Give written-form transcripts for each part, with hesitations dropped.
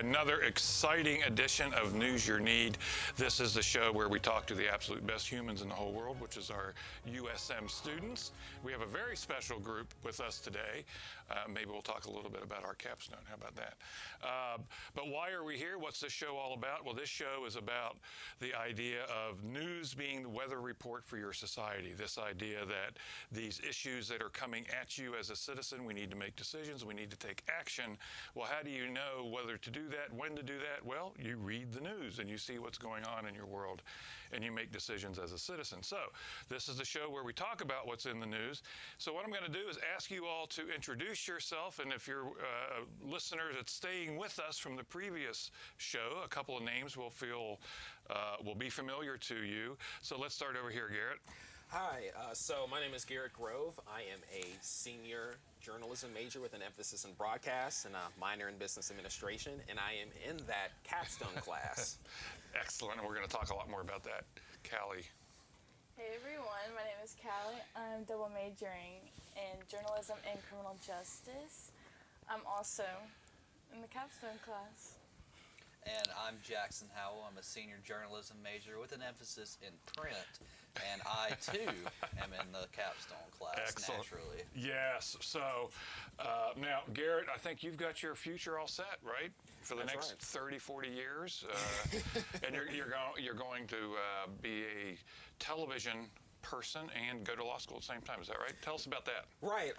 Another exciting edition of News Your Need. This is the show where we talk to the absolute best humans in the whole world, which is our USM students. We have a very special group with us today. Maybe we'll talk a little bit about our capstone. How about that? But why are we here? What's this show all about? Well, this show is about the idea of news being the weather report for your society. This idea that these issues that are coming at you as a citizen, we need to make decisions, we need to take action. Well, how do you know whether to do that, when to do that? Well, you read the news and you see what's going on in your world and you make decisions as a citizen. So this is the show where we talk about what's in the news. So what I'm going to do is ask you all to introduce yourself, and if you're listeners that's staying with us from the previous show, a couple of names will be familiar to you. So let's start over here, Garrett. Hi, so my name is Garrett Grove. I am a senior journalism major with an emphasis in broadcast and a minor in business administration, and I am in that capstone class. Excellent, and we're going to talk a lot more about that. Callie. Hey everyone, my name is Callie. I'm double majoring in journalism and criminal justice. I'm also in the capstone class. And I'm Jackson Howell. I'm a senior journalism major with an emphasis in print. And I, too, am in the capstone class. Excellent. Naturally. Yes. So now, Garrett, I think you've got your future all set, right? For the That's next right. 30, 40 years. And you're going to be a television person and go to law school at the same time. Is that right? Tell us about that. Right,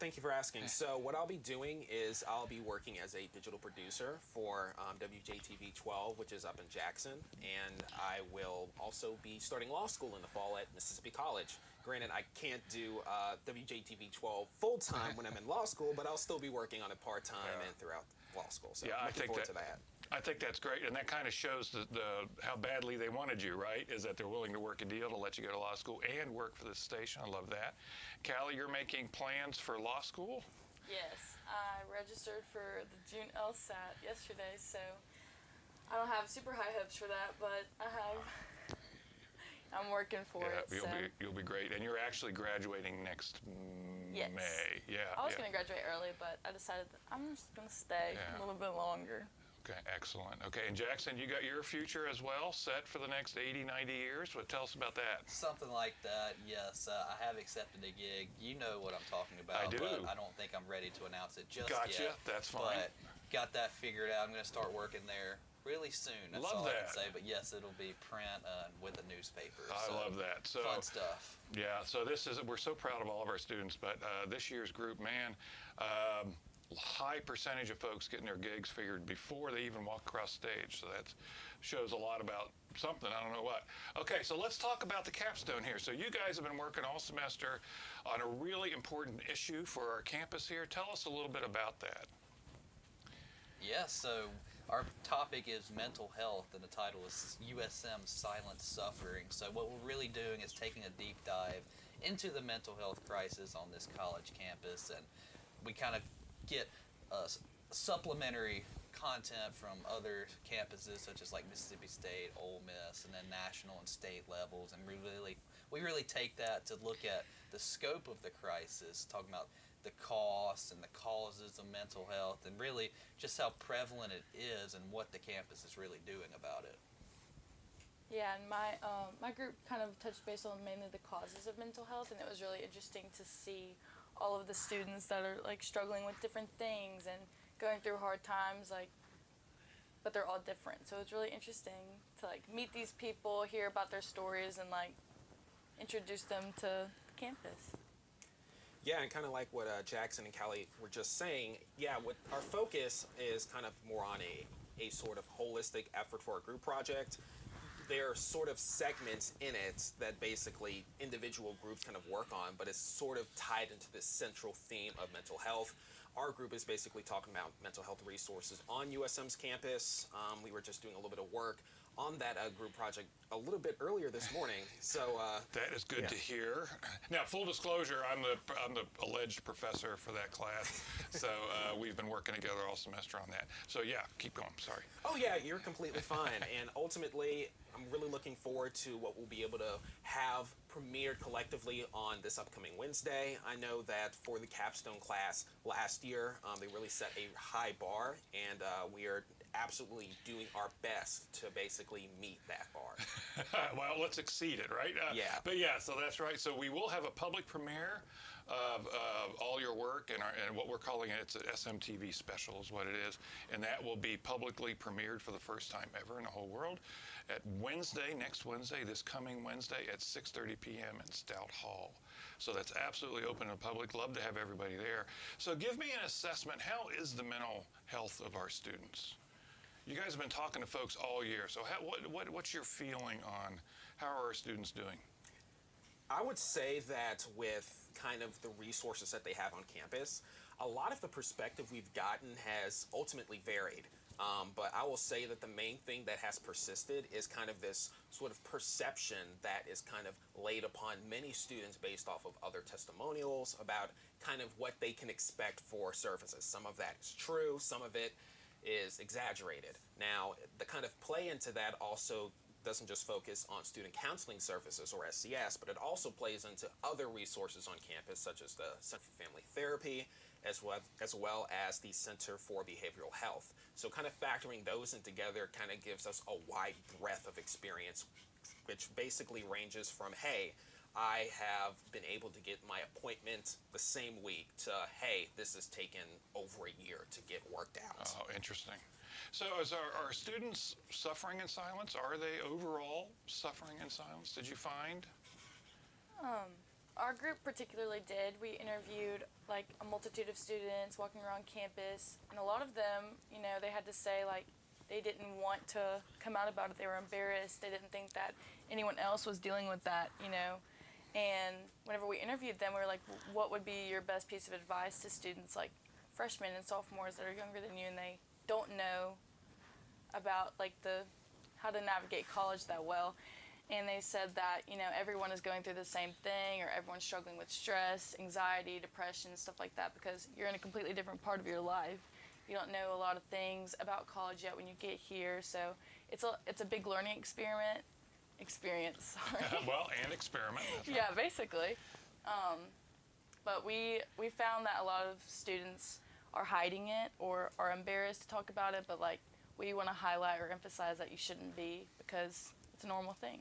thank you for asking. So what I'll be doing is I'll be working as a digital producer for WJTV 12, which is up in Jackson, and I will also be starting law school in the fall at Mississippi College. Granted, I can't do WJTV 12 full-time when I'm in law school, but I'll still be working on it part-time and throughout law school. So Yeah, looking forward to that. I think that's great, and that kind of shows how badly they wanted you, right? Is that they're willing to work a deal to let you go to law school and work for the station. I love that. Callie, you're making plans for law school? Yes, I registered for the June LSAT yesterday, so I don't have super high hopes for that, but I'm working for it. You'll be great, and you're actually graduating next Yes. May. Yeah. I was going to graduate early, but I decided that I'm just going to stay a little bit longer. Okay, excellent. Okay, and Jackson, you got your future as well set for the next 80, 90 years? What, tell us about that. Something like that, yes. I have accepted a gig. You know what I'm talking about. I do. But I don't think I'm ready to announce it just Gotcha. yet. That's fine. But got that figured out. I'm going to start working there really soon. That's Love all I that. can say. But yes, it'll be print with a newspaper. I love that. So fun stuff. Yeah, so we're so proud of all of our students, but this year's group, man, high percentage of folks getting their gigs figured before they even walk across stage. So that shows a lot about something, I don't know what. Okay, so let's talk about the capstone here. So you guys have been working all semester on a really important issue for our campus here. Tell us a little bit about that. Yes, so our topic is mental health, and the title is USM Silent Suffering. So what we're really doing is taking a deep dive into the mental health crisis on this college campus, and we kind of get supplementary content from other campuses such as like Mississippi State, Ole Miss, and then national and state levels, and we really take that to look at the scope of the crisis, talking about the costs and the causes of mental health, and really just how prevalent it is and what the campus is really doing about it. Yeah, and my group kind of touched base on mainly the causes of mental health, and it was really interesting to see all of the students that are like struggling with different things and going through hard times, but they're all different. So it's really interesting to meet these people, hear about their stories, and introduce them to campus. Yeah, and kind of like what Jackson and Callie were just saying, yeah, what our focus is kind of more on a sort of holistic effort for a group project. There are sort of segments in it that basically individual groups kind of work on, but it's sort of tied into this central theme of mental health. Our group is basically talking about mental health resources on USM's campus. We were just doing a little bit of work on that group project a little bit earlier this morning. So that is good to hear. Now, full disclosure, I'm the alleged professor for that class, so we've been working together all semester on that. So yeah, keep going. Sorry. Oh yeah, you're completely fine. And ultimately, I'm really looking forward to what we'll be able to have premiered collectively on this upcoming Wednesday. I know that for the capstone class last year, they really set a high bar, and we are absolutely doing our best to basically meet that bar. Well, let's exceed it, right? Yeah. But yeah, so that's right. So we will have a public premiere of all your work and what we're calling it's an SMTV special is what it is. And that will be publicly premiered for the first time ever in the whole world at next Wednesday, this coming Wednesday at 6:30 p.m. in Stout Hall. So that's absolutely open to the public. Love to have everybody there. So give me an assessment. How is the mental health of our students? You guys have been talking to folks all year. So what's your feeling on how are our students doing? I would say that with kind of the resources that they have on campus, a lot of the perspective we've gotten has ultimately varied. But I will say that the main thing that has persisted is kind of this sort of perception that is kind of laid upon many students based off of other testimonials about kind of what they can expect for services. Some of that is true, some of it is exaggerated. Now, the kind of play into that also doesn't just focus on student counseling services or SCS, but it also plays into other resources on campus, such as the Center for Family Therapy, as well as the Center for Behavioral Health. So kind of factoring those in together kind of gives us a wide breadth of experience, which basically ranges from, hey, I have been able to get my appointment the same week to, hey, this has taken over a year to get worked out. Oh, interesting. So are students suffering in silence? Are they overall suffering in silence? Did you find? Our group particularly did. We interviewed like a multitude of students walking around campus, and a lot of them, they had to say like they didn't want to come out about it. They were embarrassed. They didn't think that anyone else was dealing with that, And whenever we interviewed them, we were like, what would be your best piece of advice to students like freshmen and sophomores that are younger than you and they don't know about like how to navigate college that well? And they said that, everyone is going through the same thing, or everyone's struggling with stress, anxiety, depression, stuff like that, because you're in a completely different part of your life. You don't know a lot of things about college yet when you get here, so it's a big learning experience. Sorry. Well, and experiment. Yeah, basically. But we found that a lot of students are hiding it or are embarrassed to talk about it, but like we want to highlight or emphasize that you shouldn't be, because it's a normal thing.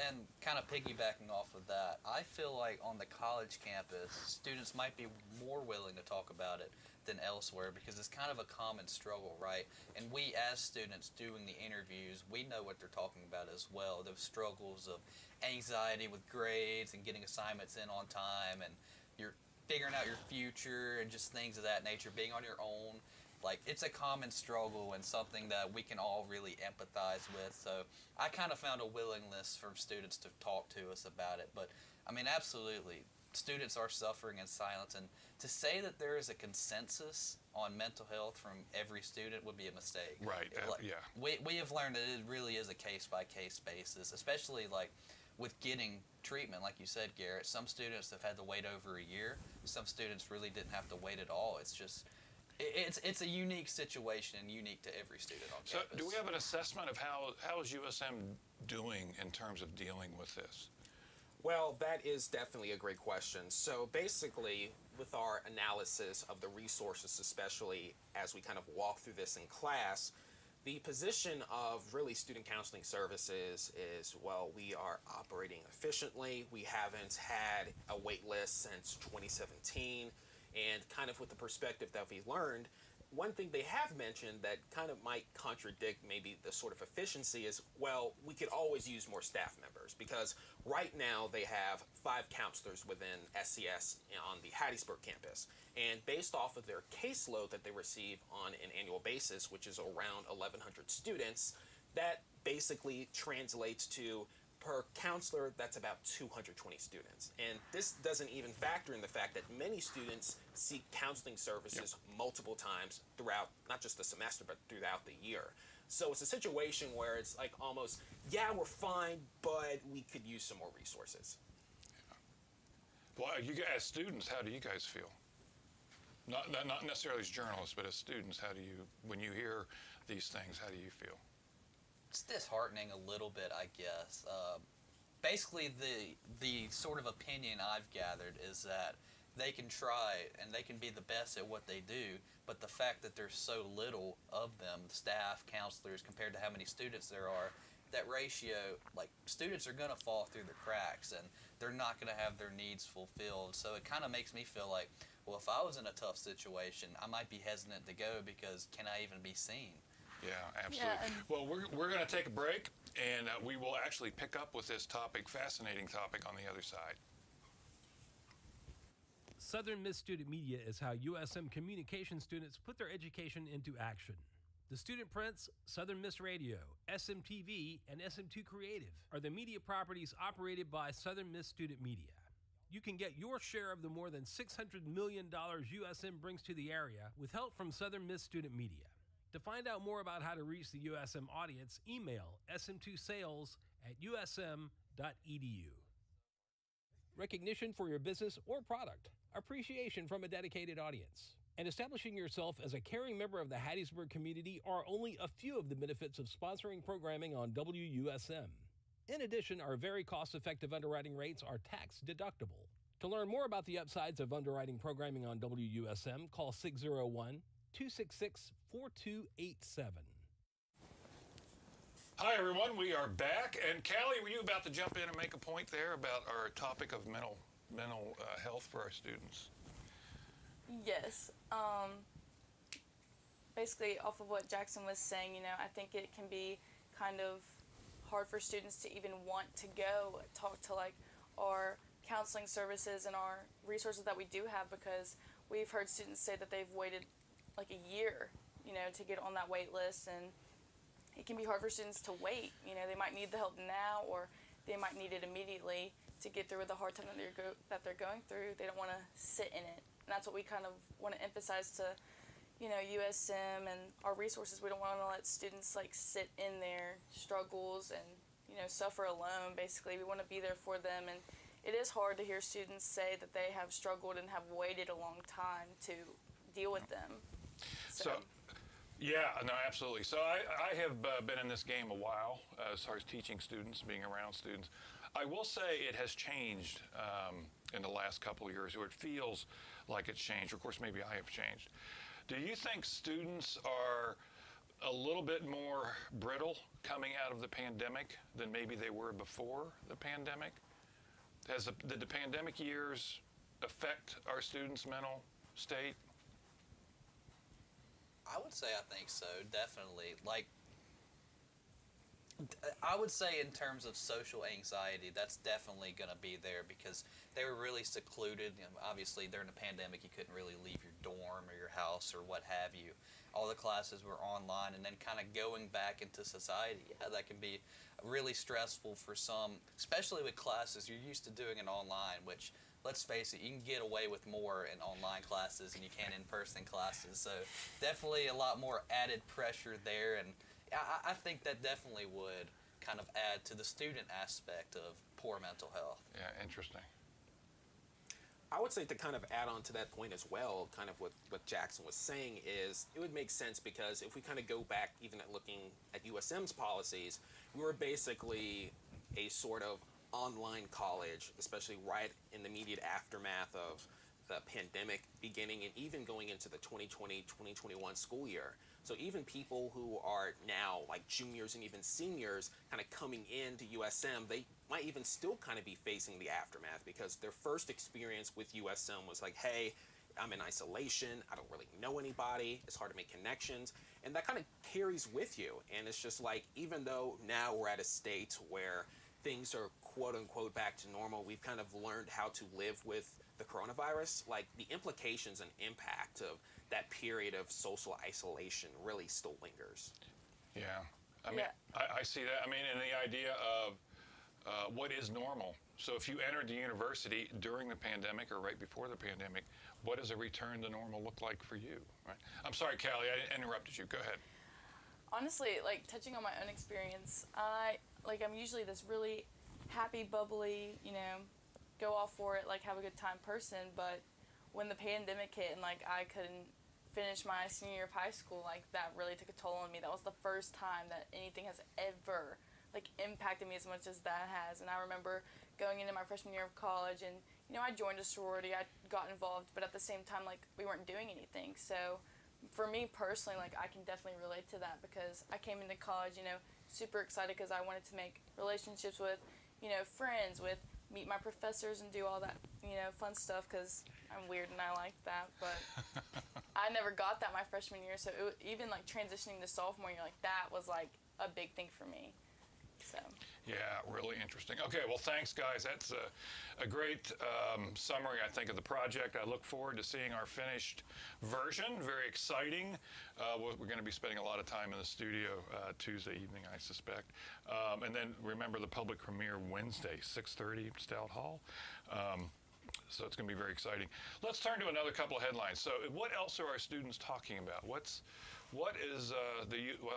And kind of piggybacking off of that, I feel like on the college campus, students might be more willing to talk about it than elsewhere because it's kind of a common struggle, right? And we as students doing the interviews, we know what they're talking about as well. Those struggles of anxiety with grades and getting assignments in on time, and you're figuring out your future and just things of that nature, being on your own. Like, it's a common struggle and something that we can all really empathize with. So I kind of found a willingness from students to talk to us about it. But, I mean, absolutely, students are suffering in silence. And to say that there is a consensus on mental health from every student would be a mistake. Right, yeah. We have learned that it really is a case-by-case basis, especially, like, with getting treatment, like you said, Garrett. Some students have had to wait over a year. Some students really didn't have to wait at all. It's just... It's a unique situation and unique to every student on campus. So do we have an assessment of how is USM doing in terms of dealing with this? Well, that is definitely a great question. So basically, with our analysis of the resources, especially as we kind of walk through this in class, the position of really student counseling services is, well, we are operating efficiently. We haven't had a wait list since 2017. And kind of with the perspective that we learned, one thing they have mentioned that kind of might contradict maybe the sort of efficiency is, well, we could always use more staff members, because right now they have 5 counselors within SCS on the Hattiesburg campus. And based off of their caseload that they receive on an annual basis, which is around 1,100 students, that basically translates to, per counselor, that's about 220 students. And this doesn't even factor in the fact that many students seek counseling services multiple times throughout, not just the semester, but throughout the year. So it's a situation where it's like almost, yeah, we're fine, but we could use some more resources. Well, you guys, as students, how do you guys feel? Not necessarily as journalists, but as students, how do you, when you hear these things, how do you feel? It's disheartening a little bit, I guess. Basically, the sort of opinion I've gathered is that they can try and they can be the best at what they do, but the fact that there's so little of them, staff, counselors, compared to how many students there are, that ratio, like, students are going to fall through the cracks and they're not going to have their needs fulfilled. So it kind of makes me feel like, well, if I was in a tough situation, I might be hesitant to go because can I even be seen? Yeah, absolutely. Yeah, and well, we're going to take a break, and we will actually pick up with this topic, fascinating topic, on the other side. Southern Miss Student Media is how USM communication students put their education into action. The student prints, Southern Miss Radio, SMTV, and SM2 Creative are the media properties operated by Southern Miss Student Media. You can get your share of the more than $600 million USM brings to the area with help from Southern Miss Student Media. To find out more about how to reach the USM audience, email sm2sales@usm.edu. Recognition for your business or product, appreciation from a dedicated audience, and establishing yourself as a caring member of the Hattiesburg community are only a few of the benefits of sponsoring programming on WUSM. In addition, our very cost-effective underwriting rates are tax deductible. To learn more about the upsides of underwriting programming on WUSM, call 601-266-4287. Hi, everyone. We are back. And Callie, were you about to jump in and make a point there about our topic of mental health for our students? yes, basically off of what Jackson was saying, I think it can be kind of hard for students to even want to go talk to like our counseling services and our resources that we do have, because we've heard students say that they've waited like a year, to get on that wait list, and it can be hard for students to wait. They might need the help now, or they might need it immediately to get through with the hard time that they're going through. They don't want to sit in it, and that's what we kind of want to emphasize to, USM and our resources. We don't want to let students like sit in their struggles and suffer alone. Basically, we want to be there for them, and it is hard to hear students say that they have struggled and have waited a long time to deal with them. So, yeah, no, absolutely. So I have been in this game a while as far as teaching students, being around students. I will say it has changed in the last couple of years, or it feels like it's changed. Of course, maybe I have changed. Do you think students are a little bit more brittle coming out of the pandemic than maybe they were before the pandemic? Did the pandemic years affect our students' mental state? I would say I think so, definitely. Like, I would say in terms of social anxiety, that's definitely going to be there because they were really secluded. Obviously, during the pandemic, you couldn't really leave your dorm or your house or what have you. All the classes were online, and then kind of going back into society, that can be really stressful for some, especially with classes you're used to doing it online, which, let's face it, you can get away with more in online classes than you can in-person classes. So definitely a lot more added pressure there, and I think that definitely would kind of add to the student aspect of poor mental health. Yeah, interesting. I would say to kind of add on to that point as well, kind of what Jackson was saying is it would make sense because if we kind of go back even at looking at USM's policies, we were basically a sort of online college, especially right in the immediate aftermath of the pandemic beginning and even going into the 2020-2021 school year. So even people who are now like juniors and even seniors kind of coming into USM, they might even still kind of be facing the aftermath because their first experience with USM was like, hey, I'm in isolation, I don't really know anybody, it's hard to make connections, and that kind of carries with you. And it's just like, even though now we're at a state where things are quote unquote back to normal, we've kind of learned how to live with the coronavirus, like the implications and impact of that period of social isolation really still lingers. Yeah. I mean, I see that. I mean, and the idea of what is normal. So if you entered the university during the pandemic or right before the pandemic, what does a return to normal look like for you? Right? I'm sorry, Callie, I interrupted you. Go ahead. Honestly, like touching on my own experience, I'm usually this really happy, bubbly, go off for it, like have a good time person. But when the pandemic hit and like I couldn't finish my senior year of high school, like that really took a toll on me. That was the first time that anything has ever like impacted me as much as that has. And I remember going into my freshman year of college, and I joined a sorority. I got involved, but at the same time, like, we weren't doing anything. So for me personally, like, I can definitely relate to that because I came into college, you know, super excited because I wanted to make relationships with, you know, friends, with meet my professors and do all that, you know, fun stuff because I'm weird and I like that. But I never got that my freshman year, so even like transitioning to sophomore year, like that was like a big thing for me. So. Yeah, really interesting. Okay, well, thanks, guys. That's a great summary, I think, of the project. I look forward to seeing our finished version. Very exciting. We're going to be spending a lot of time in the studio Tuesday evening, I suspect. And then remember the public premiere Wednesday, 6:30, Stout Hall. So it's going to be very exciting. Let's turn to another couple of headlines. So what else are our students talking about? What is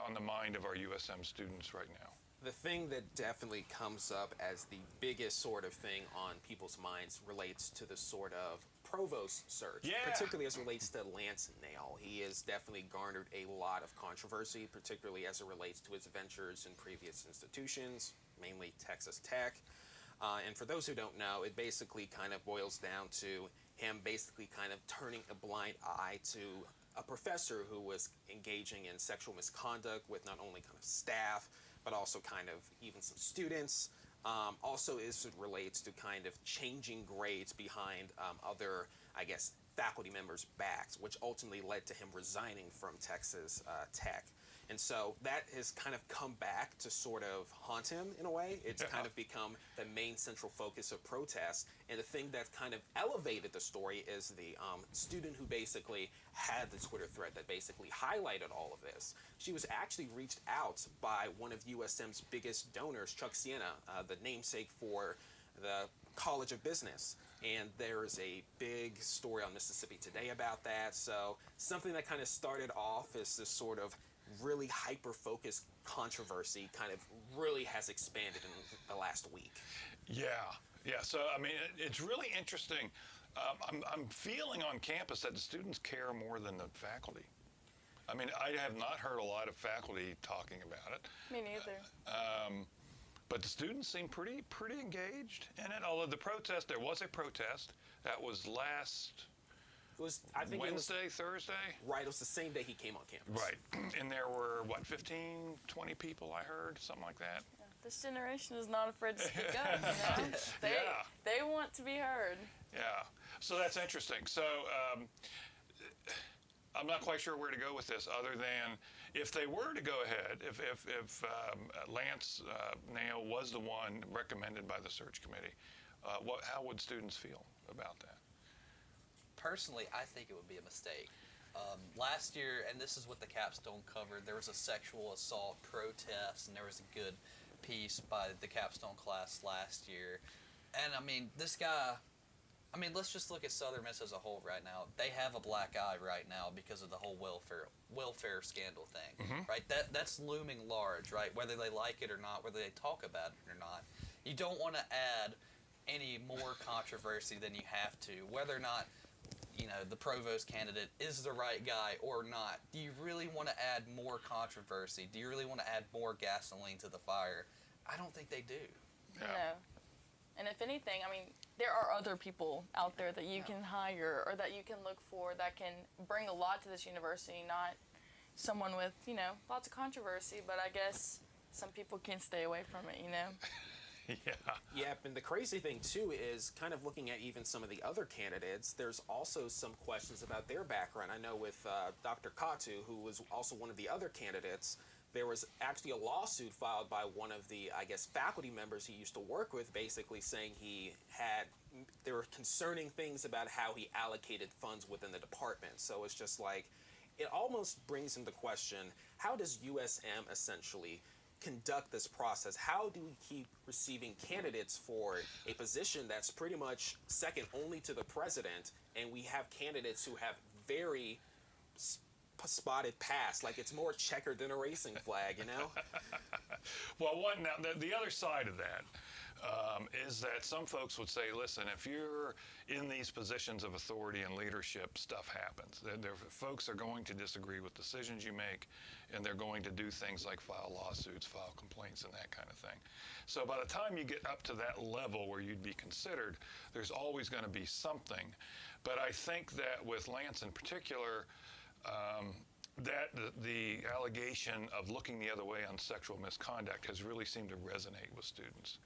on the mind of our USM students right now? The thing that definitely comes up as the biggest sort of thing on people's minds relates to the sort of provost search, particularly as it relates to Lance Nail. He has definitely garnered a lot of controversy, particularly as it relates to his ventures in previous institutions, mainly Texas Tech. And for those who don't know, it basically kind of boils down to him basically kind of turning a blind eye to a professor who was engaging in sexual misconduct with not only kind of staff, but also kind of even some students. Also, as it relates to kind of changing grades behind other, I guess, faculty members' backs, which ultimately led to him resigning from Texas Tech. And so that has kind of come back to sort of haunt him in a way. It's kind of become the main central focus of protests. And the thing that kind of elevated the story is the student who basically had the Twitter thread that basically highlighted all of this. She was actually reached out by one of USM's biggest donors, Chuck Sienna, the namesake for the College of Business. And there's a big story on Mississippi Today about that. So something that kind of started off as this sort of really hyper-focused controversy kind of really has expanded in the last week. Yeah. So, I mean, it's really interesting. I'm feeling on campus that the students care more than the faculty. I mean, I have not heard a lot of faculty talking about it. Me neither. But the students seem pretty engaged in it. Although there was a protest that was last I think Wednesday, Thursday? Right, it was the same day he came on campus. Right, and there were, 15, 20 people I heard, something like that? Yeah. This generation is not afraid to speak up, you know? They want to be heard. Yeah, so that's interesting. So I'm not quite sure where to go with this other than if they were to go ahead, if Lance Nail was the one recommended by the search committee, how would students feel about that? Personally, I think it would be a mistake. Last year, and this is what the Capstone covered, there was a sexual assault protest, and there was a good piece by the Capstone class last year. And I mean, this guy, let's just look at Southern Miss as a whole right now. They have a black eye right now because of the whole welfare scandal thing, right? That's looming large, right? Whether they like it or not, whether they talk about it or not. You don't want to add any more controversy than you have to, whether or not the provost candidate is the right guy or not. Do you really want to add more controversy? Do you really want to add more gasoline to the fire? I don't think they do. Yeah. No. And if anything, there are other people out there that you can hire or that you can look for that can bring a lot to this university, not someone with, lots of controversy, but I guess some people can stay away from it, Yep, and the crazy thing too is kind of looking at even some of the other candidates, there's also some questions about their background. I know with Dr. Katu, who was also one of the other candidates, there was actually a lawsuit filed by one of the, faculty members he used to work with, basically saying there were concerning things about how he allocated funds within the department. So it's just like, it almost brings into question, how does USM essentially conduct this process? How do we keep receiving candidates for a position that's pretty much second only to the president, and we have candidates who have very spotted pass. Like it's more checkered than a racing flag, you know? Well, now the other side of that is that some folks would say, listen, if you're in these positions of authority and leadership, stuff happens. Folks are going to disagree with decisions you make, and they're going to do things like file lawsuits, file complaints, and that kind of thing. So by the time you get up to that level where you'd be considered, there's always going to be something. But I think that with Lance in particular, that the allegation of looking the other way on sexual misconduct has really seemed to resonate with students,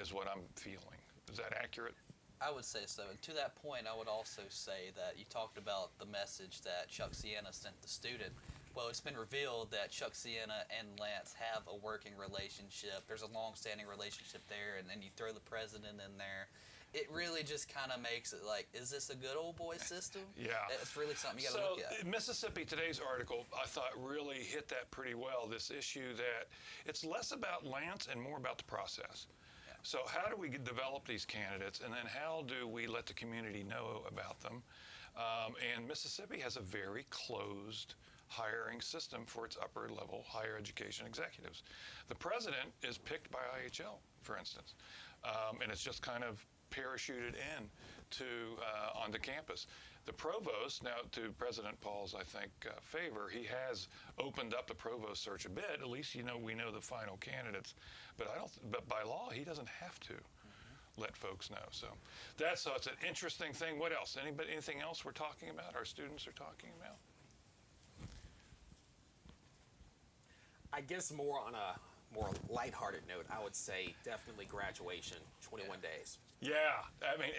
is what I'm feeling. Is that accurate? I would say so. And to that point, I would also say that you talked about the message that Chuck Sienna sent the student. Well, it's been revealed that Chuck Sienna and Lance have a working relationship. There's a long-standing relationship there, and then you throw the president in there. It really just kind of makes it like, is this a good old boy system? Yeah. It's really something you got to look at. Mississippi Today's article, I thought, really hit that pretty well, this issue that it's less about Lance and more about the process. Yeah. So how do we develop these candidates, and then how do we let the community know about them? And Mississippi has a very closed hiring system for its upper level higher education executives. The president is picked by IHL, for instance, and it's just kind of parachuted in to onto campus. The provost, now to President Paul's, I think, favor, he has opened up the provost search a bit. At least we know the final candidates, but But by law, he doesn't have to let folks know. So it's an interesting thing. What else? Anything else we're talking about? Our students are talking about? I guess more on a more lighthearted note, I would say definitely graduation, 21 days. Yeah, I mean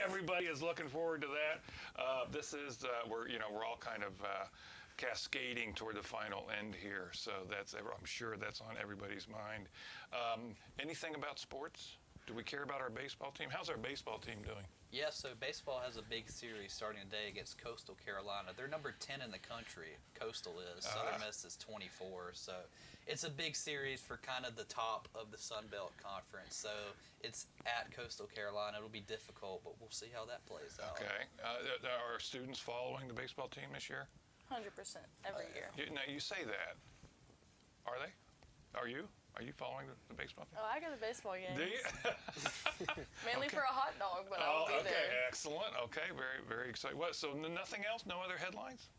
everybody is looking forward to that. This is we're all kind of cascading toward the final end here, so I'm sure that's on everybody's mind. Anything about sports? Do we care about our baseball team? How's our baseball team doing? Yeah, so baseball has a big series starting today against Coastal Carolina. They're number 10 in the country, Coastal is. Southern Miss is 24. So it's a big series for kind of the top of the Sun Belt Conference. So it's at Coastal Carolina. It'll be difficult, but we'll see how that plays out. Okay. Are students following the baseball team this year? 100% every year. Now, you say that. Are they? Are you? Are you following the baseball team? Oh, I go to baseball games. Do you? Mainly Okay. for a hot dog, but I'll be okay, there. excellent. Okay, very, very exciting. What? So nothing else? No other headlines?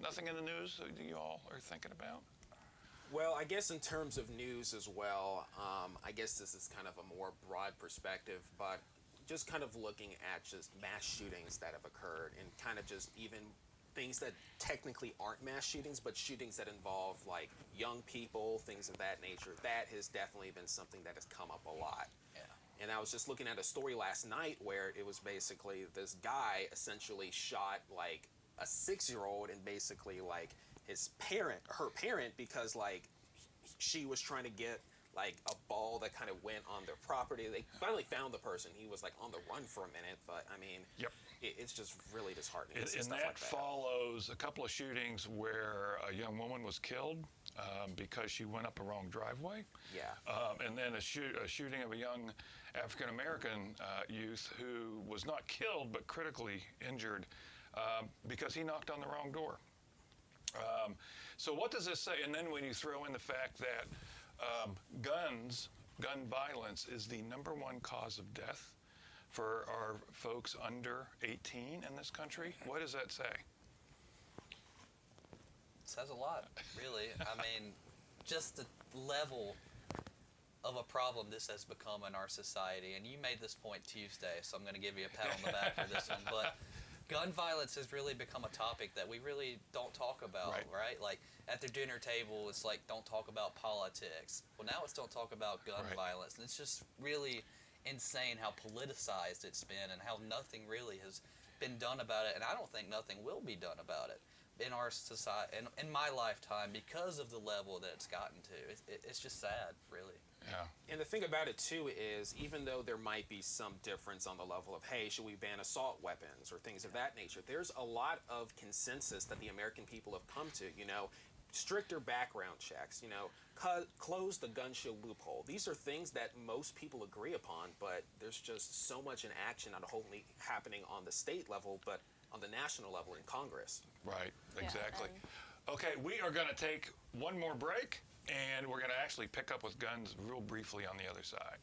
Nothing in the news that you all are thinking about? Well, I guess in terms of news as well, I guess this is kind of a more broad perspective, but just kind of looking at just mass shootings that have occurred and kind of just even things that technically aren't mass shootings, but shootings that involve like young people, things of that nature. That has definitely been something that has come up a lot. Yeah. And I was just looking at a story last night where it was basically this guy essentially shot like a 6-year-old and basically like her parent, because like she was trying to get like a ball that kind of went on their property. They finally found the person. He was like on the run for a minute, but I mean, Yep. It's just really disheartening to see And stuff that like that. follows a couple of shootings where a young woman was killed because she went up the wrong driveway. Yeah. And then a shooting of a young African-American youth who was not killed but critically injured because he knocked on the wrong door. So what does this say? And then when you throw in the fact that gun violence is the #1 cause of death for our folks under 18 in this country, what does that say? It says a lot, really. I mean, just the level of a problem this has become in our society. And you made this point Tuesday, so I'm going to give you a pat on the back for this one. But gun violence has really become a topic that we really don't talk about, right? Like at the dinner table, it's like, don't talk about politics. Well, now it's don't talk about gun violence. And it's just really insane how politicized it's been and how nothing really has been done about it. And I don't think nothing will be done about it in our society, in my lifetime, because of the level that it's gotten to. It's just sad, really. Yeah. And the thing about it too is, even though there might be some difference on the level of, hey, should we ban assault weapons or things of that nature, there's a lot of consensus that the American people have come to. You know, stricter background checks, close the gun show loophole. These are things that most people agree upon, but there's just so much inaction not only happening on the state level, but on the national level in Congress. Right, exactly. and- Okay, we are going to take one more break, and we're going to actually pick up with guns real briefly on the other side.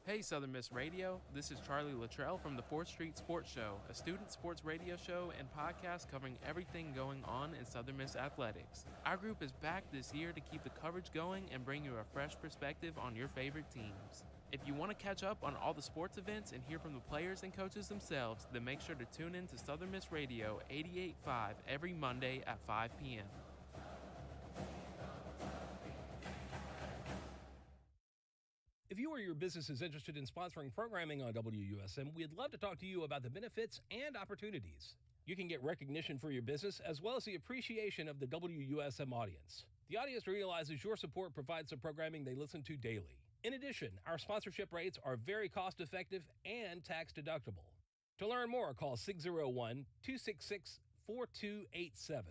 Hey Southern Miss Radio, this is Charlie Luttrell from the 4th Street Sports Show, a student sports radio show and podcast covering everything going on in Southern Miss athletics. Our group is back this year to keep the coverage going and bring you a fresh perspective on your favorite teams. If you want to catch up on all the sports events and hear from the players and coaches themselves, then make sure to tune in to Southern Miss Radio 88.5 every Monday at 5 p.m. If you or your business is interested in sponsoring programming on WUSM, we'd love to talk to you about the benefits and opportunities. You can get recognition for your business as well as the appreciation of the WUSM audience. The audience realizes your support provides the programming they listen to daily. In addition, our sponsorship rates are very cost-effective and tax-deductible. To learn more, call 601-266-4287.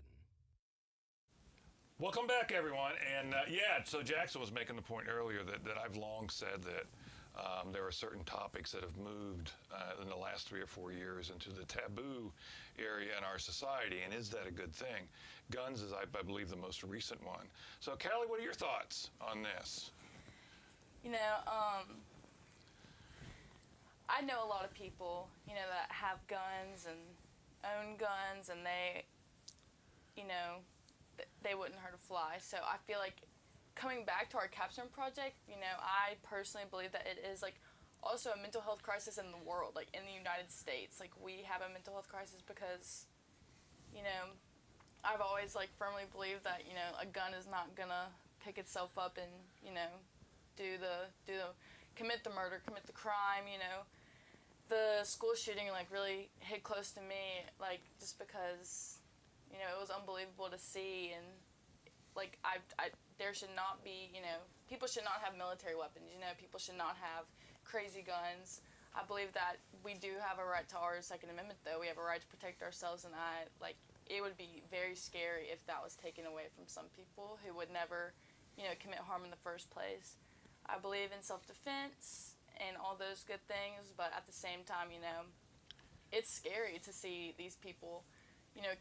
Welcome back, everyone. And so Jackson was making the point earlier that I've long said that there are certain topics that have moved in the last 3 or 4 years into the taboo area in our society, and is that a good thing? Guns is, I believe, the most recent one. So, Callie, what are your thoughts on this? I know a lot of people, that have guns and own guns, and they wouldn't hurt a fly. So I feel like coming back to our capstone project, I personally believe that it is also a mental health crisis in the world, in the United States. We have a mental health crisis because, I've always firmly believed that, a gun is not gonna pick itself up and, commit the murder, commit the crime. The school shooting really hit close to me, just because, it was unbelievable to see, and there should not be, people should not have military weapons. People should not have crazy guns. I believe that we do have a right to our Second Amendment, though. We have a right to protect ourselves, and it would be very scary if that was taken away from some people who would never, commit harm in the first place. I believe in self-defense and all those good things, but at the same time, it's scary to see these people,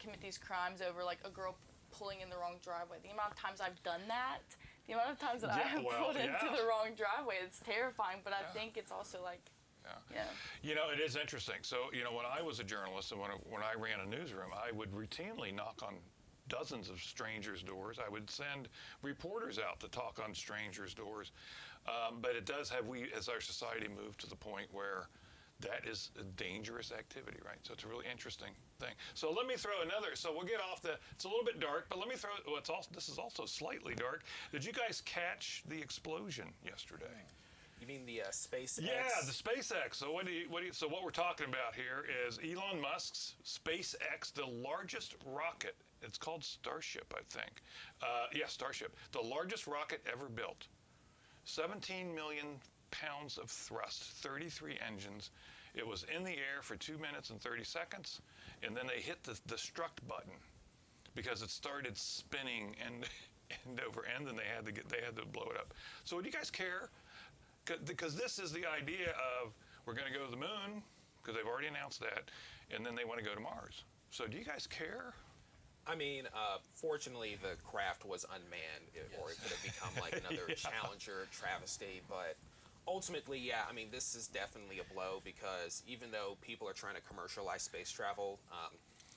commit these crimes over a girl pulling in the wrong driveway. The amount of times I've done that, the amount of times that I have pulled into the wrong driveway, it's terrifying, but I think it's also It is interesting. So, when I was a journalist and when I ran a newsroom, I would routinely knock on dozens of strangers' doors. I would send reporters out to talk on strangers' doors. But it does have, as our society moved to the point where that is a dangerous activity, right? So it's a really interesting thing. So let me throw another, so we'll get off it's a little bit dark, but let me throw, this is also slightly dark. Did you guys catch the explosion yesterday? You mean the SpaceX? Yeah, the SpaceX. So so what we're talking about here is Elon Musk's SpaceX, the largest rocket. It's called Starship, I think. Starship. The largest rocket ever built. 17 million pounds of thrust, 33 engines. It was in the air for 2 minutes and 30 seconds, and then they hit the destruct button because it started spinning end over end, and they had to blow it up. So do you guys care? Because this is the idea of we're going to go to the moon, because they've already announced that, and then they want to go to Mars. So do you guys care? I mean, fortunately, the craft was unmanned, or it could have become another Challenger travesty. But ultimately, this is definitely a blow, because even though people are trying to commercialize space travel,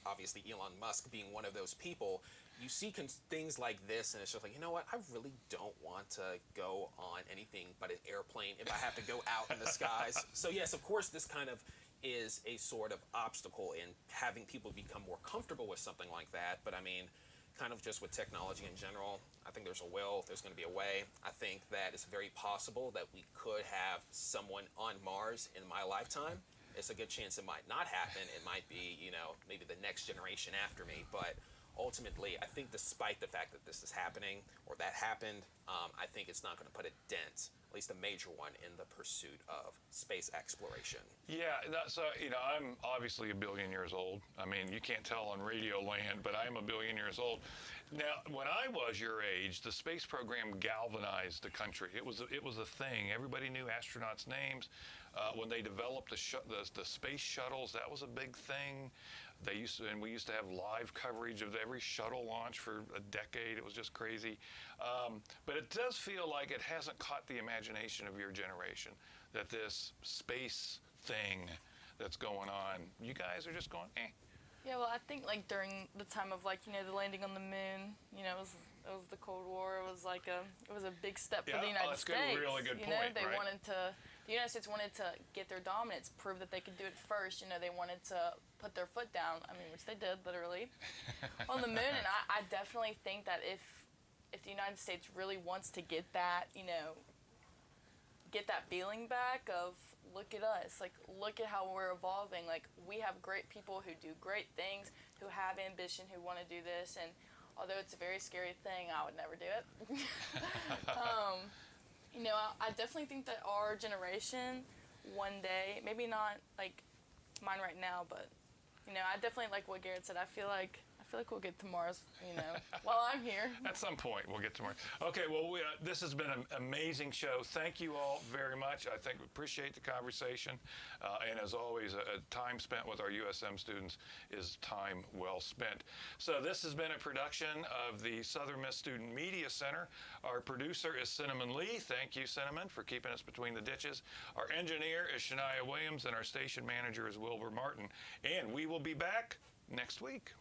obviously Elon Musk being one of those people, you see things like this, and it's just you know what? I really don't want to go on anything but an airplane if I have to go out in the skies. So yes, of course, this kind of is a sort of obstacle in having people become more comfortable with something like that. But kind of just with technology in general, I think there's going to be a way. I think that it's very possible that we could have someone on Mars in my lifetime. It's a good chance it might not happen. It might be, maybe the next generation after me. But ultimately, I think despite the fact that this is happening, or that happened, I think it's not going to put a dent at least a major one, in the pursuit of space exploration. Yeah, so, I'm obviously a billion years old. I mean, you can't tell on radio land, but I am a billion years old. Now, when I was your age, the space program galvanized the country. It was a thing. Everybody knew astronauts' names. When they developed the space shuttles, that was a big thing. We used to have live coverage of every shuttle launch for a decade. It was just crazy. But it does feel like it hasn't caught the imagination of your generation, that this space thing that's going on, you guys are just going, eh. Yeah, well, I think like during the time of like the landing on the moon, it was the Cold War. It was like a big step for the United States. That's a really good point. They right? The United States wanted to get their dominance, prove that they could do it first. They wanted to put their foot down. I mean, which they did literally on the moon. And I definitely think that if the United States really wants to get that, get that feeling back of, look at us, like, look at how we're evolving. Like, we have great people who do great things, who have ambition, who want to do this. And although it's a very scary thing, I would never do it. I definitely think that our generation, one day, maybe not like mine right now, but I definitely like what Garrett said. I feel like we'll get to Mars, while I'm here. At some point, we'll get to Mars. Okay, well, this has been an amazing show. Thank you all very much. I think we appreciate the conversation. And as always, time spent with our USM students is time well spent. So this has been a production of the Southern Miss Student Media Center. Our producer is Cinnamon Lee. Thank you, Cinnamon, for keeping us between the ditches. Our engineer is Shania Williams, and our station manager is Wilbur Martin. And we will be back next week.